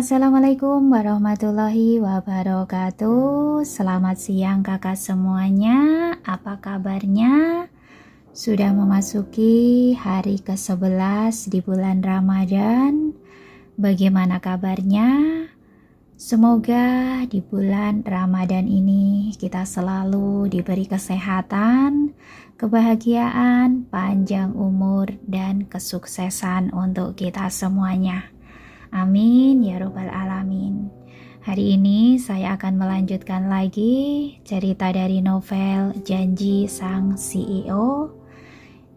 Assalamualaikum warahmatullahi wabarakatuh. Selamat siang kakak semuanya. Apa kabarnya? Sudah memasuki hari ke-11 di bulan Ramadan. Bagaimana kabarnya? Semoga di bulan Ramadan ini kita selalu diberi kesehatan, kebahagiaan, panjang umur, dan kesuksesan untuk kita semuanya. Amin ya robbal alamin. Hari ini saya akan melanjutkan lagi cerita dari novel Janji Sang CEO.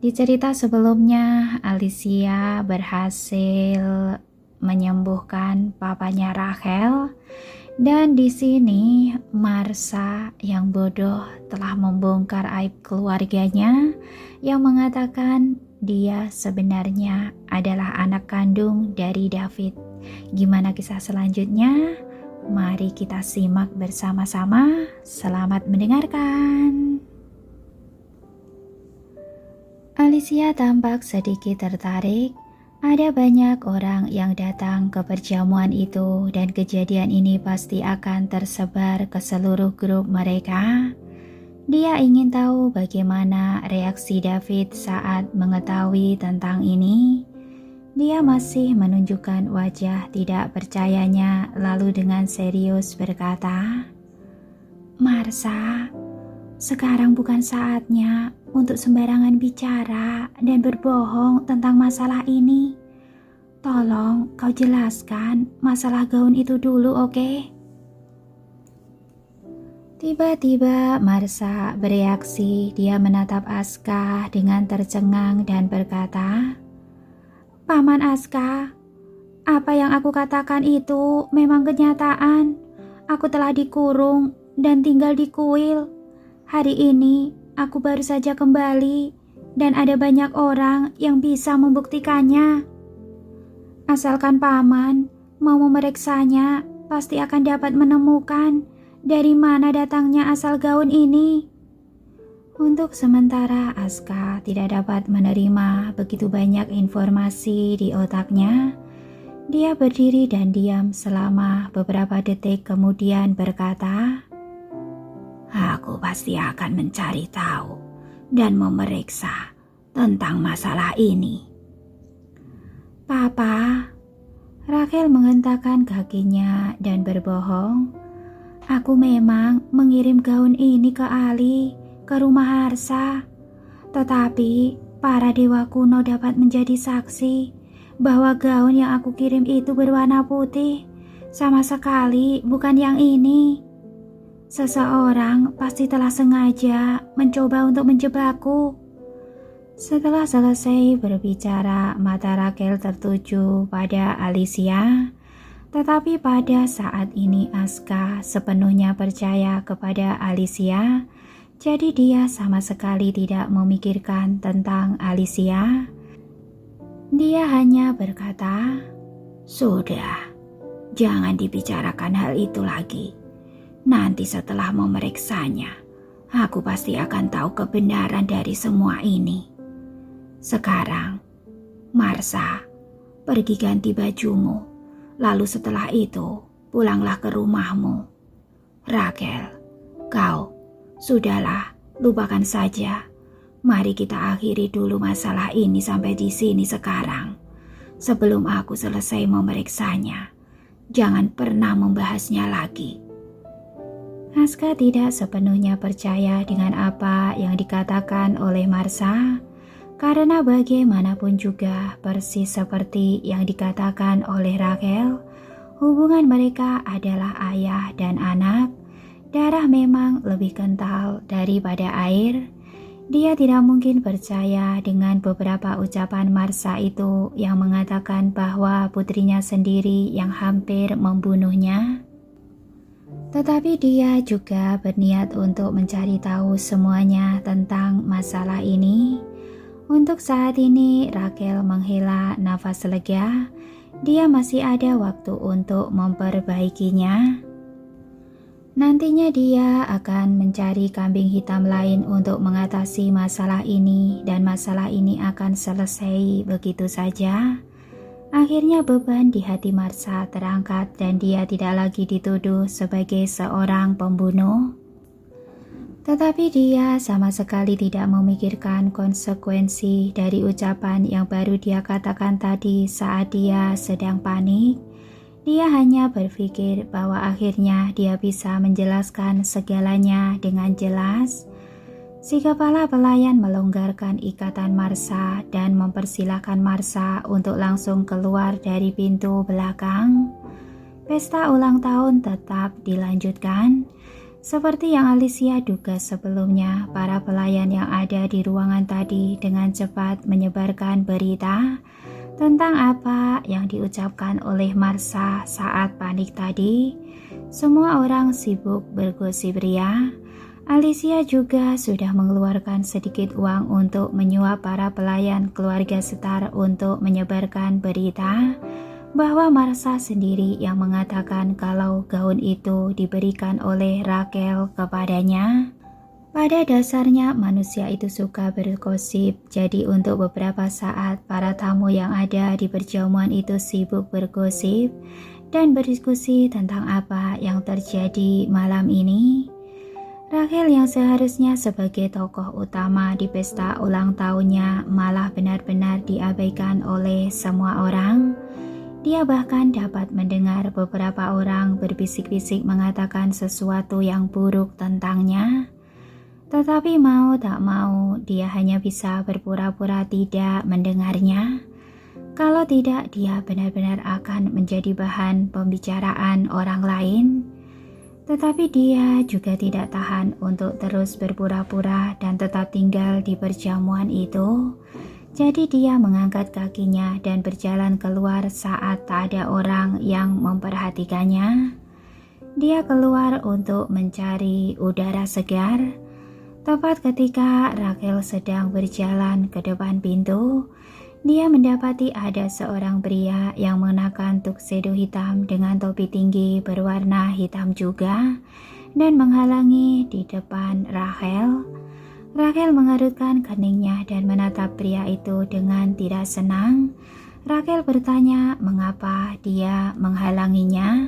Di cerita sebelumnya, Alicia berhasil menyembuhkan papanya Rachel, dan di sini Marsha yang bodoh telah membongkar aib keluarganya yang mengatakan dia sebenarnya adalah anak kandung dari David. Gimana kisah selanjutnya? Mari kita simak bersama-sama. Selamat mendengarkan. Alicia tampak sedikit tertarik. Ada banyak orang yang datang ke perjamuan itu dan kejadian ini pasti akan tersebar ke seluruh grup mereka. Dia ingin tahu bagaimana reaksi David saat mengetahui tentang ini. Dia masih menunjukkan wajah tidak percayanya, lalu dengan serius berkata, "Marsha, sekarang bukan saatnya untuk sembarangan bicara dan berbohong tentang masalah ini. Tolong kau jelaskan masalah gaun itu dulu, oke?" Tiba-tiba Marsha bereaksi. Dia menatap Aska dengan tercengang dan berkata, "Paman Aska, apa yang aku katakan itu memang kenyataan. Aku telah dikurung dan tinggal di kuil. Hari ini aku baru saja kembali dan ada banyak orang yang bisa membuktikannya. Asalkan paman mau memeriksanya, pasti akan dapat menemukan dari mana datangnya asal gaun ini." Untuk sementara Aska tidak dapat menerima begitu banyak informasi di otaknya. Dia berdiri dan diam selama beberapa detik, kemudian berkata, "Aku pasti akan mencari tahu dan memeriksa tentang masalah ini." "Papa," Rachel menghentakkan kakinya dan berbohong, "aku memang mengirim gaun ini ke Ali, ke rumah Harsha. Tetapi para dewa kuno dapat menjadi saksi bahwa gaun yang aku kirim itu berwarna putih, sama sekali bukan yang ini. Seseorang pasti telah sengaja mencoba untuk menjebakku." Setelah selesai berbicara, mata Rachel tertuju pada Alicia. Tetapi pada saat ini Aska sepenuhnya percaya kepada Alicia, jadi dia sama sekali tidak memikirkan tentang Alicia. Dia hanya berkata, "Sudah, jangan dibicarakan hal itu lagi. Nanti setelah memeriksanya, aku pasti akan tahu kebenaran dari semua ini. Sekarang, Marsha, pergi ganti bajumu. Lalu setelah itu, pulanglah ke rumahmu. Rachel, kau, sudahlah, lupakan saja. Mari kita akhiri dulu masalah ini sampai di sini sekarang. Sebelum aku selesai memeriksanya, jangan pernah membahasnya lagi." Aska tidak sepenuhnya percaya dengan apa yang dikatakan oleh Marsha, karena bagaimanapun juga persis seperti yang dikatakan oleh Rachel, hubungan mereka adalah ayah dan anak. Darah memang lebih kental daripada air. Dia tidak mungkin percaya dengan beberapa ucapan Marsha itu yang mengatakan bahwa putrinya sendiri yang hampir membunuhnya. Tetapi dia juga berniat untuk mencari tahu semuanya tentang masalah ini. Untuk saat ini Rachel menghela nafas lega. Dia masih ada waktu untuk memperbaikinya. Nantinya dia akan mencari kambing hitam lain untuk mengatasi masalah ini, dan masalah ini akan selesai begitu saja. Akhirnya beban di hati Marsha terangkat dan dia tidak lagi dituduh sebagai seorang pembunuh. Tetapi dia sama sekali tidak memikirkan konsekuensi dari ucapan yang baru dia katakan tadi saat dia sedang panik. Dia hanya berpikir bahwa akhirnya dia bisa menjelaskan segalanya dengan jelas. Si kepala pelayan melonggarkan ikatan Marsha dan mempersilahkan Marsha untuk langsung keluar dari pintu belakang. Pesta ulang tahun tetap dilanjutkan. Seperti yang Alicia duga sebelumnya, para pelayan yang ada di ruangan tadi dengan cepat menyebarkan berita tentang apa yang diucapkan oleh Marsha saat panik tadi. Semua orang sibuk bergosip ria. Alicia juga sudah mengeluarkan sedikit uang untuk menyuap para pelayan keluarga Starr untuk menyebarkan berita bahwa Marsha sendiri yang mengatakan kalau gaun itu diberikan oleh Rachel kepadanya. Pada dasarnya manusia itu suka bergosip, jadi untuk beberapa saat para tamu yang ada di perjamuan itu sibuk bergosip dan berdiskusi tentang apa yang terjadi malam ini. Rachel yang seharusnya sebagai tokoh utama di pesta ulang tahunnya malah benar-benar diabaikan oleh semua orang. Dia bahkan dapat mendengar beberapa orang berbisik-bisik mengatakan sesuatu yang buruk tentangnya. Tetapi mau tak mau, dia hanya bisa berpura-pura tidak mendengarnya. Kalau tidak, dia benar-benar akan menjadi bahan pembicaraan orang lain. Tetapi dia juga tidak tahan untuk terus berpura-pura dan tetap tinggal di perjamuan itu. Jadi dia mengangkat kakinya dan berjalan keluar saat tak ada orang yang memperhatikannya. Dia keluar untuk mencari udara segar. Tepat ketika Rachel sedang berjalan ke depan pintu, dia mendapati ada seorang pria yang mengenakan tuxedo hitam dengan topi tinggi berwarna hitam juga dan menghalangi di depan Rachel. Rachel mengerutkan keningnya dan menatap pria itu dengan tidak senang. Rachel bertanya mengapa dia menghalanginya.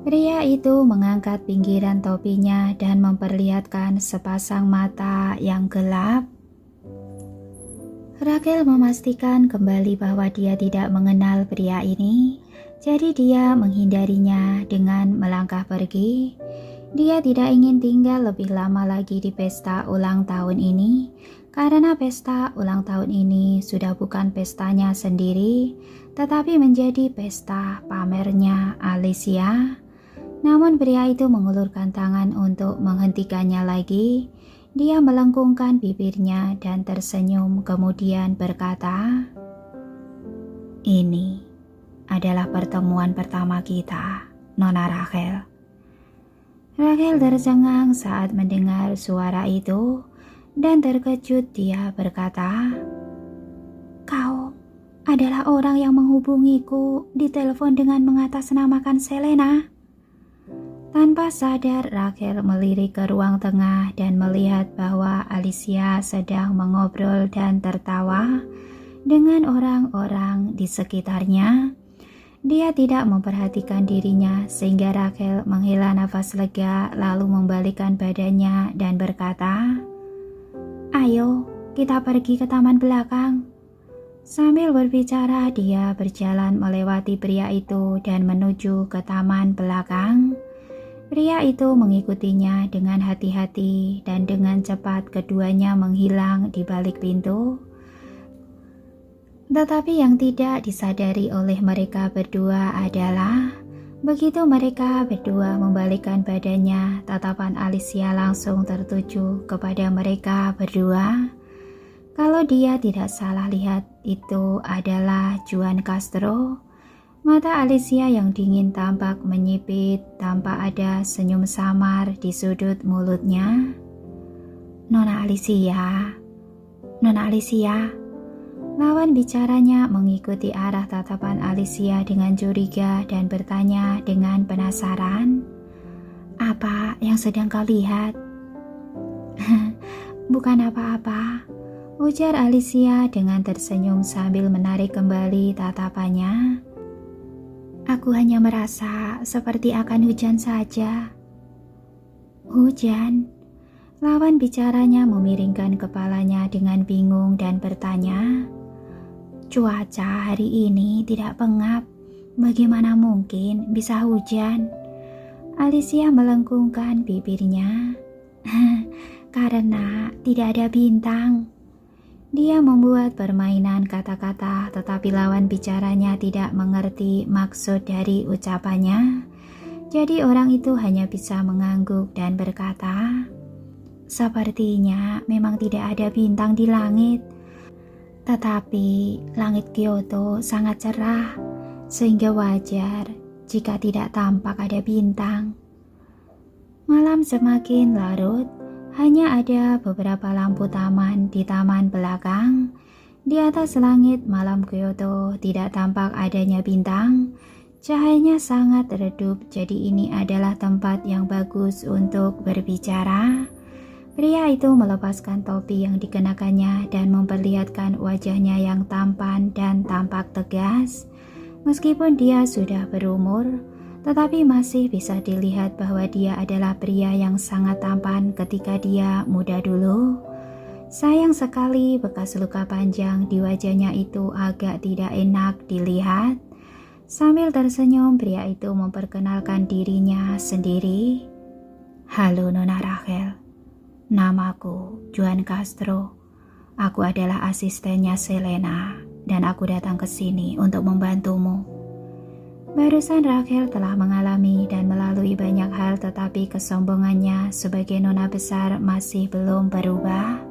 Pria itu mengangkat pinggiran topinya dan memperlihatkan sepasang mata yang gelap. Rachel memastikan kembali bahwa dia tidak mengenal pria ini, jadi dia menghindarinya dengan melangkah pergi. Dia tidak ingin tinggal lebih lama lagi di pesta ulang tahun ini, karena pesta ulang tahun ini sudah bukan pestanya sendiri, tetapi menjadi pesta pamernya Alicia. Namun pria itu mengulurkan tangan untuk menghentikannya lagi. Dia melengkungkan bibirnya dan tersenyum kemudian berkata, "Ini adalah pertemuan pertama kita, Nona Rachel." Rachel tercengang saat mendengar suara itu dan terkejut. Dia berkata, "Kau adalah orang yang menghubungiku di telepon dengan mengatasnamakan Selena." Tanpa sadar, Rachel melirik ke ruang tengah dan melihat bahwa Alicia sedang mengobrol dan tertawa dengan orang-orang di sekitarnya. Dia tidak memperhatikan dirinya sehingga Rachel menghela nafas lega lalu membalikkan badannya dan berkata, "Ayo, kita pergi ke taman belakang." Sambil berbicara, dia berjalan melewati pria itu dan menuju ke taman belakang. Pria itu mengikutinya dengan hati-hati dan dengan cepat keduanya menghilang di balik pintu. Tetapi yang tidak disadari oleh mereka berdua adalah begitu mereka berdua membalikkan badannya, tatapan Alicia langsung tertuju kepada mereka berdua. Kalau dia tidak salah lihat, itu adalah Juan Castro. Mata Alicia yang dingin tampak menyipit tanpa ada senyum samar di sudut mulutnya. Nona Alicia. Lawan bicaranya mengikuti arah tatapan Alicia dengan curiga dan bertanya dengan penasaran, "Apa yang sedang kau lihat?" "Bukan apa-apa. ujar Alicia dengan tersenyum sambil menarik kembali tatapannya. Aku hanya merasa seperti akan hujan saja. Hujan? Lawan bicaranya memiringkan kepalanya dengan bingung dan bertanya, cuaca hari ini tidak pengap, bagaimana mungkin bisa hujan? Alicia melengkungkan bibirnya. Karena tidak ada bintang. Dia membuat permainan kata-kata, tetapi lawan bicaranya tidak mengerti maksud dari ucapannya. Jadi orang itu hanya bisa mengangguk dan berkata, sepertinya memang tidak ada bintang di langit. Tetapi langit Kyoto sangat cerah, sehingga wajar jika tidak tampak ada bintang. Malam semakin larut. Hanya ada beberapa lampu taman di taman belakang. Di atas langit malam Kyoto tidak tampak adanya bintang. Cahayanya sangat redup, jadi ini adalah tempat yang bagus untuk berbicara. Pria itu melepaskan topi yang dikenakannya dan memperlihatkan wajahnya yang tampan dan tampak tegas. Meskipun dia sudah berumur, tetapi masih bisa dilihat bahwa dia adalah pria yang sangat tampan ketika dia muda dulu. Sayang sekali bekas luka panjang di wajahnya itu agak tidak enak dilihat. Sambil tersenyum, pria itu memperkenalkan dirinya sendiri. Halo Nona Rachel, namaku Juan Castro. Aku adalah asistennya Selena dan aku datang ke sini untuk membantumu. Barusan Rachel telah mengalami dan melalui banyak hal, tetapi kesombongannya sebagai nona besar masih belum berubah.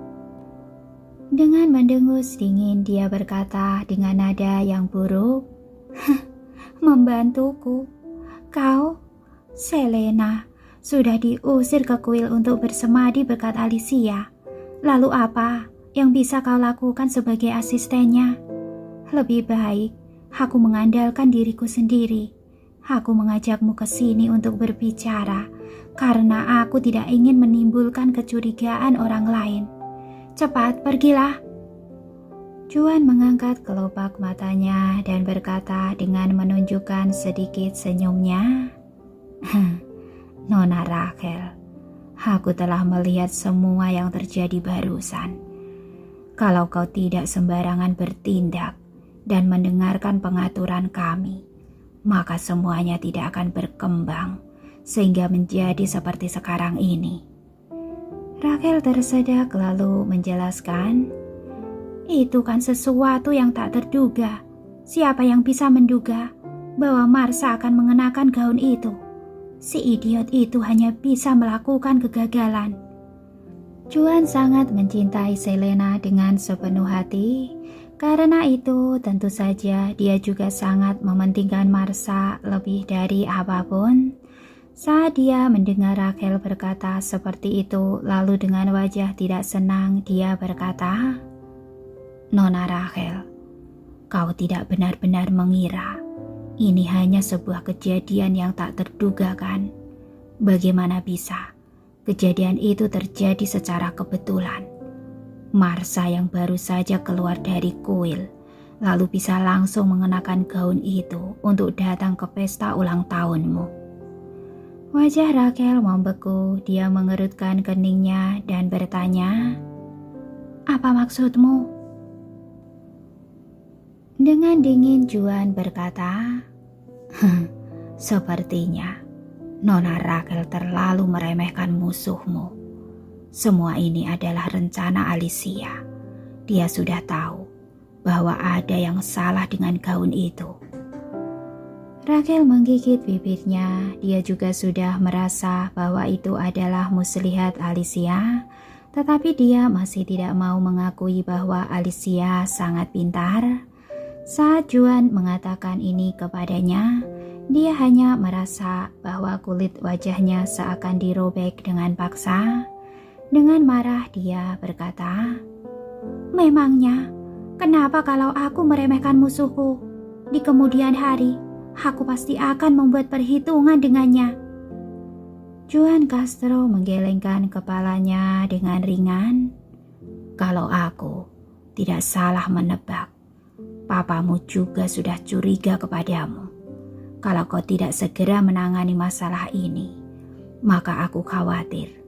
Dengan mendengus dingin dia berkata dengan nada yang buruk, membantuku? Kau? Selena, sudah diusir ke kuil untuk bersemadi berkat Alicia. Lalu apa yang bisa kau lakukan sebagai asistennya? Lebih baik aku mengandalkan diriku sendiri. Aku mengajakmu ke sini untuk berbicara karena aku tidak ingin menimbulkan kecurigaan orang lain. Cepat, pergilah. Juan mengangkat kelopak matanya dan berkata dengan menunjukkan sedikit senyumnya. Nona Rachel, aku telah melihat semua yang terjadi barusan. Kalau kau tidak sembarangan bertindak dan mendengarkan pengaturan kami, maka semuanya tidak akan berkembang sehingga menjadi seperti sekarang ini. Rachel tersedak lalu menjelaskan, itu kan sesuatu yang tak terduga. Siapa yang bisa menduga bahwa Marsha akan mengenakan gaun itu? Si idiot itu hanya bisa melakukan kegagalan. Juan sangat mencintai Selena dengan sepenuh hati. Karena itu tentu saja dia juga sangat mementingkan Marsha lebih dari apapun. Saat dia mendengar Rachel berkata seperti itu, lalu dengan wajah tidak senang dia berkata, Nona Rachel, kau tidak benar-benar mengira ini hanya sebuah kejadian yang tak terduga kan? Bagaimana bisa kejadian itu terjadi secara kebetulan? Marsha yang baru saja keluar dari kuil, lalu bisa langsung mengenakan gaun itu untuk datang ke pesta ulang tahunmu. Wajah Rachel membeku, dia mengerutkan keningnya dan bertanya, apa maksudmu? Dengan dingin Juan berkata, sepertinya Nona Rachel terlalu meremehkan musuhmu. Semua ini adalah rencana Alicia. Dia sudah tahu bahwa ada yang salah dengan gaun itu. Rachel menggigit bibirnya. Dia juga sudah merasa bahwa itu adalah muslihat Alicia, tetapi dia masih tidak mau mengakui bahwa Alicia sangat pintar. Saat Juan mengatakan ini kepadanya, dia hanya merasa bahwa kulit wajahnya seakan dirobek dengan paksa. Dengan marah dia berkata, memangnya kenapa kalau aku meremehkan musuhku? Di kemudian hari, aku pasti akan membuat perhitungan dengannya. Juan Castro menggelengkan kepalanya dengan ringan. Kalau aku tidak salah menebak. Papamu juga sudah curiga kepadamu. Kalau kau tidak segera menangani masalah ini, maka aku khawatir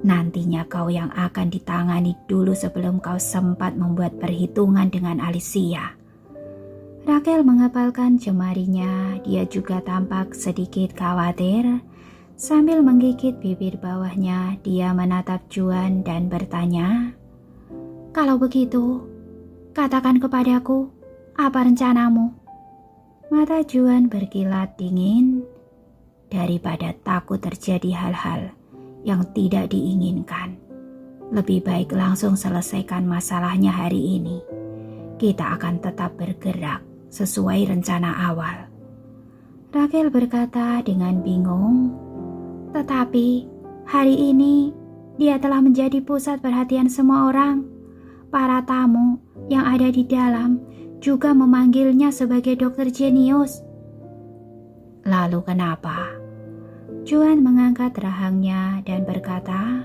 nantinya kau yang akan ditangani dulu sebelum kau sempat membuat perhitungan dengan Alicia. Raquel mengepalkan jemarinya, dia juga tampak sedikit khawatir. Sambil menggigit bibir bawahnya, dia menatap Juan dan bertanya, "Kalau begitu, katakan kepadaku, apa rencanamu?" Mata Juan berkilat dingin. Daripada takut terjadi hal-hal yang tidak diinginkan, lebih baik langsung selesaikan masalahnya hari ini. Kita akan tetap bergerak sesuai rencana awal. Raquel berkata dengan bingung, "Tetapi hari ini dia telah menjadi pusat perhatian semua orang. Para tamu yang ada di dalam juga memanggilnya sebagai dokter jenius." "Lalu kenapa?" Juan mengangkat rahangnya dan berkata,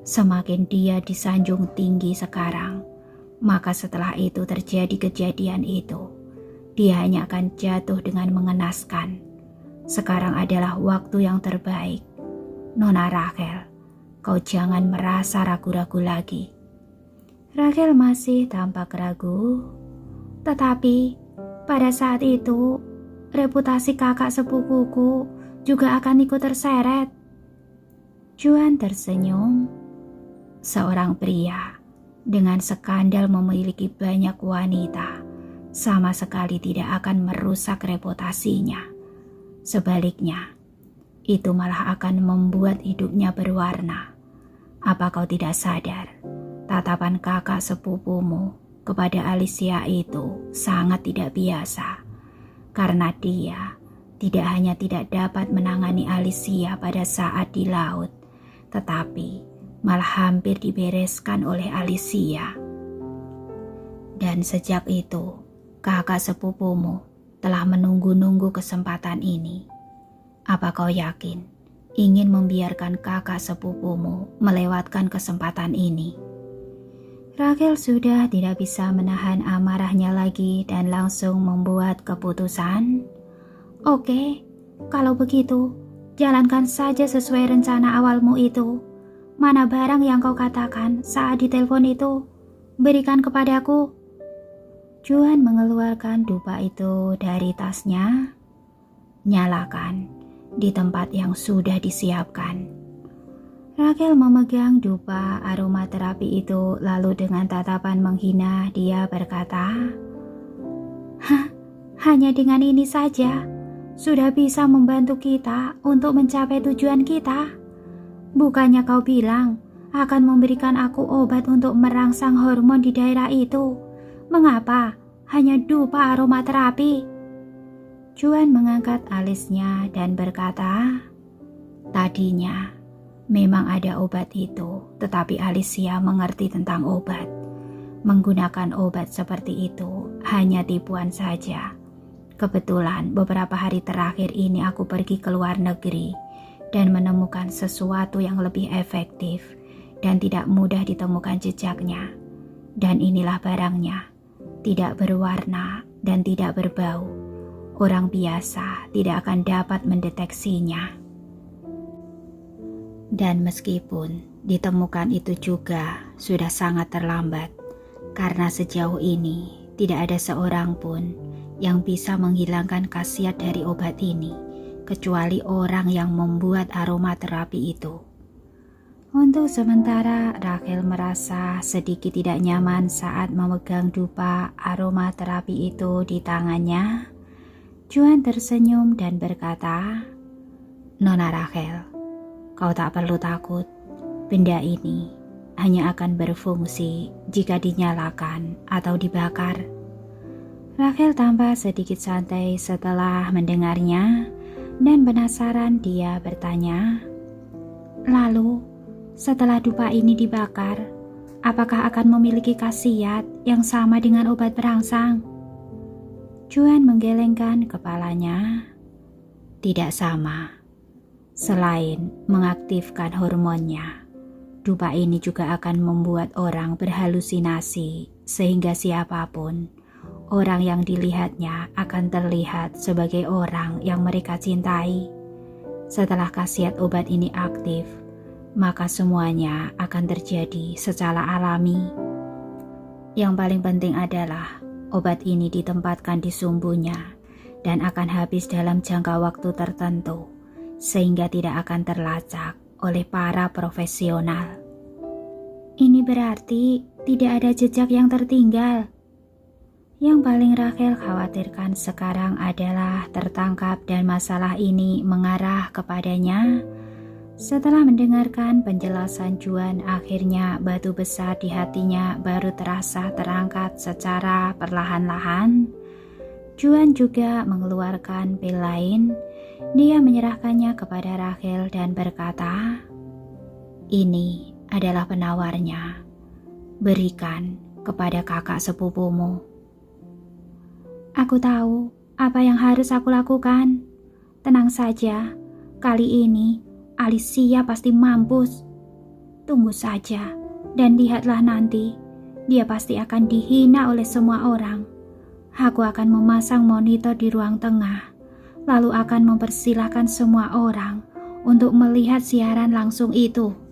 "Semakin dia disanjung tinggi sekarang, maka setelah itu terjadi kejadian itu, dia hanya akan jatuh dengan mengenaskan. Sekarang adalah waktu yang terbaik. Nona Raquel, kau jangan merasa ragu-ragu lagi." Raquel masih tampak ragu. "Tetapi pada saat itu, reputasi kakak sepupuku juga akan ikut terseret." Juan tersenyum. Seorang pria dengan skandal memiliki banyak wanita sama sekali tidak akan merusak reputasinya. Sebaliknya, itu malah akan membuat hidupnya berwarna. Apa kau tidak sadar, tatapan kakak sepupumu kepada Alicia itu sangat tidak biasa, karena dia tidak hanya tidak dapat menangani Alicia pada saat di laut, tetapi malah hampir dibereskan oleh Alicia. Dan sejak itu, kakak sepupumu telah menunggu-nunggu kesempatan ini. Apa kau yakin ingin membiarkan kakak sepupumu melewatkan kesempatan ini?" Raquel sudah tidak bisa menahan amarahnya lagi dan langsung membuat keputusan. "Oke, kalau begitu, jalankan saja sesuai rencana awalmu itu. Mana barang yang kau katakan saat ditelepon itu? Berikan kepadaku." Juan mengeluarkan dupa itu dari tasnya. "Nyalakan di tempat yang sudah disiapkan." Raquel memegang dupa aromaterapi itu, lalu dengan tatapan menghina dia berkata, "Hah, hanya dengan ini saja sudah bisa membantu kita untuk mencapai tujuan kita? Bukannya kau bilang akan memberikan aku obat untuk merangsang hormon di daerah itu? Mengapa hanya dupa aromaterapi?" Juan mengangkat alisnya dan berkata, "Tadinya memang ada obat itu, tetapi Alicia mengerti tentang obat. Menggunakan obat seperti itu hanya tipuan saja. Kebetulan beberapa hari terakhir ini aku pergi ke luar negeri dan menemukan sesuatu yang lebih efektif dan tidak mudah ditemukan jejaknya. Dan inilah barangnya, tidak berwarna dan tidak berbau. Orang biasa tidak akan dapat mendeteksinya. Dan meskipun ditemukan itu juga sudah sangat terlambat, karena sejauh ini tidak ada seorang pun yang bisa menghilangkan khasiat dari obat ini, kecuali orang yang membuat aromaterapi itu." Untuk sementara, Raquel merasa sedikit tidak nyaman saat memegang dupa aromaterapi itu di tangannya. Juan tersenyum dan berkata, "Nona Raquel, kau tak perlu takut. Benda ini hanya akan berfungsi jika dinyalakan atau dibakar." Raquel tampak sedikit santai setelah mendengarnya dan penasaran dia bertanya, "Lalu, setelah dupa ini dibakar, apakah akan memiliki khasiat yang sama dengan obat perangsang?" Juan menggelengkan kepalanya. "Tidak sama. Selain mengaktifkan hormonnya, Dupa ini juga akan membuat orang berhalusinasi, sehingga siapapun, orang yang dilihatnya akan terlihat sebagai orang yang mereka cintai. Setelah khasiat obat ini aktif, maka semuanya akan terjadi secara alami. Yang paling penting adalah obat ini ditempatkan di sumbunya dan akan habis dalam jangka waktu tertentu, sehingga tidak akan terlacak oleh para profesional. Ini berarti tidak ada jejak yang tertinggal. Yang paling Rachel khawatirkan sekarang adalah tertangkap dan masalah ini mengarah kepadanya. Setelah mendengarkan penjelasan Juan, akhirnya batu besar di hatinya baru terasa terangkat secara perlahan-lahan. Juan juga mengeluarkan pil lain. Dia menyerahkannya kepada Rachel dan berkata, "Ini adalah penawarnya. Berikan kepada kakak sepupumu." "Aku tahu apa yang harus aku lakukan. Tenang saja, kali ini Alicia pasti mampus. Tunggu saja dan lihatlah nanti, dia pasti akan dihina oleh semua orang. Aku akan memasang monitor di ruang tengah, lalu akan mempersilahkan semua orang untuk melihat siaran langsung itu."